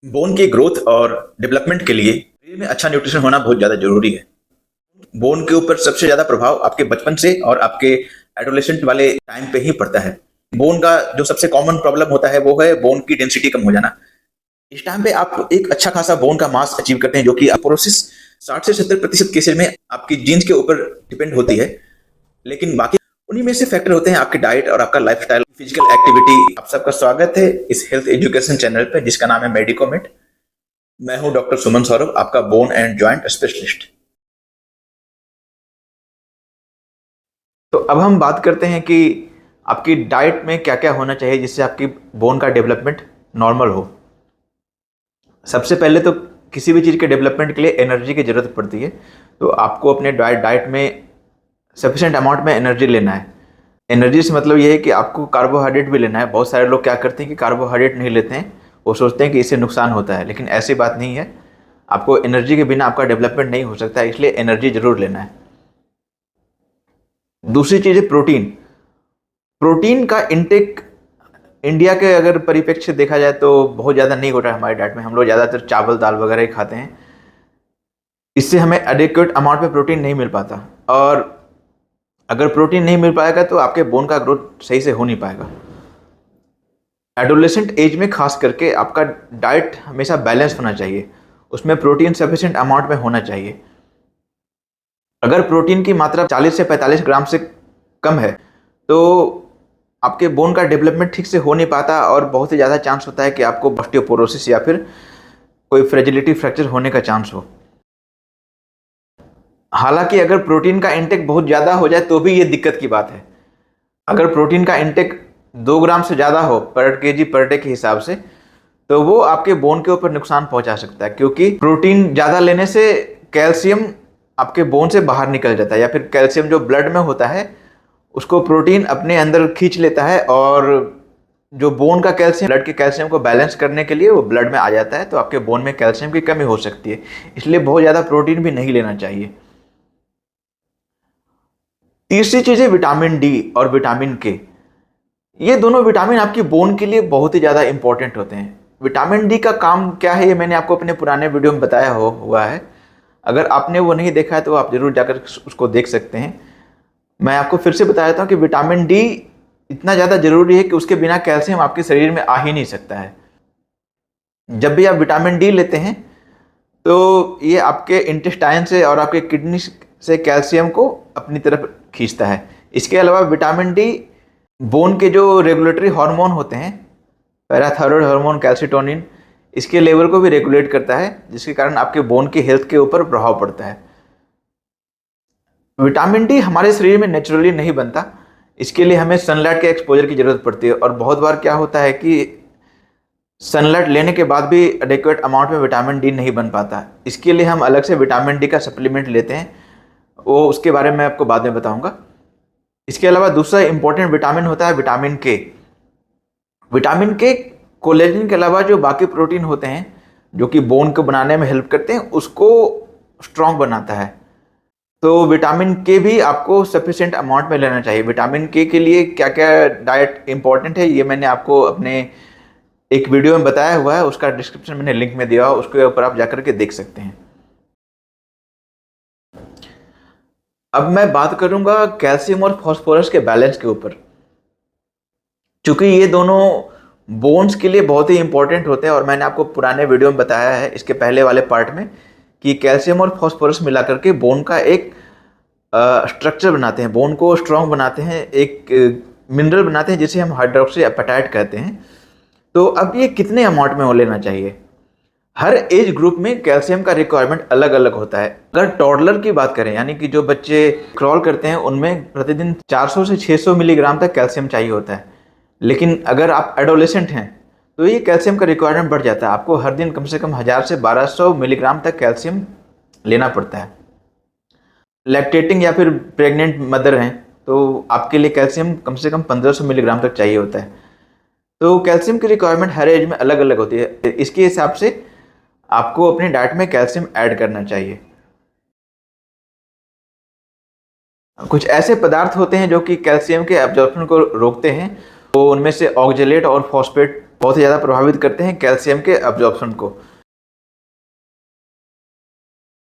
Bone की growth और development के लिए शरीर में अच्छा न्यूट्रिशन होना बहुत ज़्यादा जरूरी है। बोन के ऊपर सबसे ज़्यादा प्रभाव आपके बचपन से और आपके एडोलेसेंट वाले टाइम पे ही पड़ता है। बोन का जो सबसे कॉमन प्रॉब्लम होता है वो है बोन की डेंसिटी कम हो जाना। इस टाइम पे आप एक अच्छा खासा बोन का मास अचीव करते हैं, जो कि अपोरोसिस 60 से 70% केसेस में आपकी जीन्स के ऊपर डिपेंड होती है। लेकिन बाकी उन्हीं में से फैक्टर होते हैं आपकी डाइट और आपका लाइफस्टाइल, फिजिकल एक्टिविटी। आप सबका स्वागत है इस हेल्थ एजुकेशन चैनल पे, जिसका नाम है मेडिकोमेट। मैं हूं डॉक्टर सुमन सौरभ, आपका बोन एंड जॉइंट स्पेशलिस्ट। तो अब हम बात करते हैं कि आपकी डाइट में क्या क्या होना चाहिए जिससे आपकी बोन का डेवलपमेंट नॉर्मल हो। सबसे पहले तो किसी भी चीज़ के डेवलपमेंट के लिए एनर्जी की ज़रूरत पड़ती है। तो आपको अपने डाइट में सफिशेंट अमाउंट में एनर्जी लेना है। एनर्जी से मतलब ये है कि आपको कार्बोहाइड्रेट भी लेना है। बहुत सारे लोग क्या करते हैं कि कार्बोहाइड्रेट नहीं लेते हैं, वो सोचते हैं कि इससे नुकसान होता है, लेकिन ऐसी बात नहीं है। आपको एनर्जी के बिना आपका डेवलपमेंट नहीं हो सकता है, इसलिए एनर्जी जरूर लेना है। दूसरी चीज़ है प्रोटीन। प्रोटीन का इंटेक इंडिया के अगर परिप्रेक्ष्य से देखा जाए तो बहुत ज़्यादा नहीं हो रहा है हमारी डाइट में। हम लोग ज़्यादातर चावल दाल वगैरह ही खाते हैं। इससे हमें एडिक्वेट अमाउंट में प्रोटीन नहीं मिल पाता, और अगर प्रोटीन नहीं मिल पाएगा तो आपके बोन का ग्रोथ सही से हो नहीं पाएगा। एडोलेसेंट एज में खास करके आपका डाइट हमेशा बैलेंस होना चाहिए, उसमें प्रोटीन सफिशिएंट अमाउंट में होना चाहिए। अगर प्रोटीन की मात्रा 40 से 45 ग्राम से कम है तो आपके बोन का डेवलपमेंट ठीक से हो नहीं पाता, और बहुत ही ज़्यादा चांस होता है कि आपको ऑस्टियोपोरोसिस या फिर कोई फ्रेजिलिटी फ्रैक्चर होने का चांस हो। हालांकि अगर प्रोटीन का इंटेक बहुत ज़्यादा हो जाए तो भी ये दिक्कत की बात है। अगर प्रोटीन का इंटेक 2 ग्राम से ज़्यादा हो पर केजी पर डे के हिसाब से, तो वो आपके बोन के ऊपर नुकसान पहुंचा सकता है, क्योंकि प्रोटीन ज़्यादा लेने से कैल्शियम आपके बोन से बाहर निकल जाता है, या फिर कैल्शियम जो ब्लड में होता है उसको प्रोटीन अपने अंदर खींच लेता है, और जो बोन का कैल्शियम ब्लड के कैल्शियम को बैलेंस करने के लिए वो ब्लड में आ जाता है, तो आपके बोन में कैल्शियम की कमी हो सकती है। इसलिए बहुत ज़्यादा प्रोटीन भी नहीं लेना चाहिए। तीसरी चीज़ है विटामिन डी और विटामिन के। ये दोनों विटामिन आपकी बोन के लिए बहुत ही ज़्यादा इंपॉर्टेंट होते हैं। विटामिन डी का काम क्या है ये मैंने आपको अपने पुराने वीडियो में बताया हुआ है। अगर आपने वो नहीं देखा है तो आप ज़रूर जाकर उसको देख सकते हैं। मैं आपको फिर से बता देता हूँ कि विटामिन डी इतना ज़्यादा ज़रूरी है कि उसके बिना कैल्शियम आपके शरीर में आ ही नहीं सकता है। जब भी आप विटामिन डी लेते हैं तो ये आपके इंटेस्टाइन से और आपके किडनी से कैल्शियम को अपनी तरफ खींचता है। इसके अलावा विटामिन डी बोन के जो रेगुलेटरी हार्मोन होते हैं, पैराथायरॉयड हार्मोन, कैल्सिटोनिन, इसके लेवल को भी रेगुलेट करता है, जिसके कारण आपके बोन की हेल्थ के ऊपर प्रभाव पड़ता है। विटामिन डी हमारे शरीर में नेचुरली नहीं बनता, इसके लिए हमें सनलाइट के एक्सपोजर की ज़रूरत पड़ती है, और बहुत बार क्या होता है कि सनलाइट लेने के बाद भी एडिक्वेट अमाउंट में विटामिन डी नहीं बन पाता। इसके लिए हम अलग से विटामिन डी का सप्लीमेंट लेते हैं, वो उसके बारे में आपको बाद में बताऊंगा। इसके अलावा दूसरा इंपॉर्टेंट विटामिन होता है विटामिन के। विटामिन के कोलेजन के अलावा जो बाकी प्रोटीन होते हैं जो कि बोन को बनाने में हेल्प करते हैं, उसको स्ट्रॉन्ग बनाता है। तो विटामिन के भी आपको सफिशिएंट अमाउंट में लेना चाहिए। विटामिन के लिए क्या क्या डाइट इंपॉर्टेंट है ये मैंने आपको अपने एक वीडियो में बताया हुआ है, उसका डिस्क्रिप्शन मैंने लिंक में दिया हुआ, उसके ऊपर आप जाकर के देख सकते हैं। अब मैं बात करूंगा कैल्शियम और फास्फोरस के बैलेंस के ऊपर। चूंकि ये दोनों बोन्स के लिए बहुत ही इंपॉर्टेंट होते हैं, और मैंने आपको पुराने वीडियो में बताया है इसके पहले वाले पार्ट में कि कैल्शियम और फास्फोरस मिला करके बोन का एक स्ट्रक्चर बनाते हैं, बोन को स्ट्रॉन्ग बनाते हैं, एक मिनरल बनाते हैं जिसे हम हाइड्रोक्सी एपेटाइट कहते हैं। तो अब ये कितने अमाउंट में हो लेना चाहिए? हर एज ग्रुप में कैल्शियम का रिक्वायरमेंट अलग अलग होता है। अगर टॉडलर की बात करें, यानी कि जो बच्चे क्रॉल करते हैं, उनमें प्रतिदिन 400 से 600 मिलीग्राम तक कैल्शियम चाहिए होता है। लेकिन अगर आप एडोलेसेंट हैं तो ये कैल्शियम का रिक्वायरमेंट बढ़ जाता है, आपको हर दिन कम से कम 1000 से 1200 मिलीग्राम तक कैल्शियम लेना पड़ता है। लैक्टेटिंग या फिर प्रेग्नेंट मदर हैं तो आपके लिए कैल्शियम कम से कम 1500 मिलीग्राम तक चाहिए होता है। तो कैल्शियम की रिक्वायरमेंट हर एज में अलग अलग होती है, इसके हिसाब से आपको अपनी डाइट में कैल्शियम ऐड करना चाहिए। कुछ ऐसे पदार्थ होते हैं जो कि कैल्शियम के एब्जॉर्प्शन को रोकते हैं, तो उनमें से ऑक्जेलेट और फॉस्फेट बहुत ही ज़्यादा प्रभावित करते हैं कैल्शियम के अब्जॉर्प्शन को।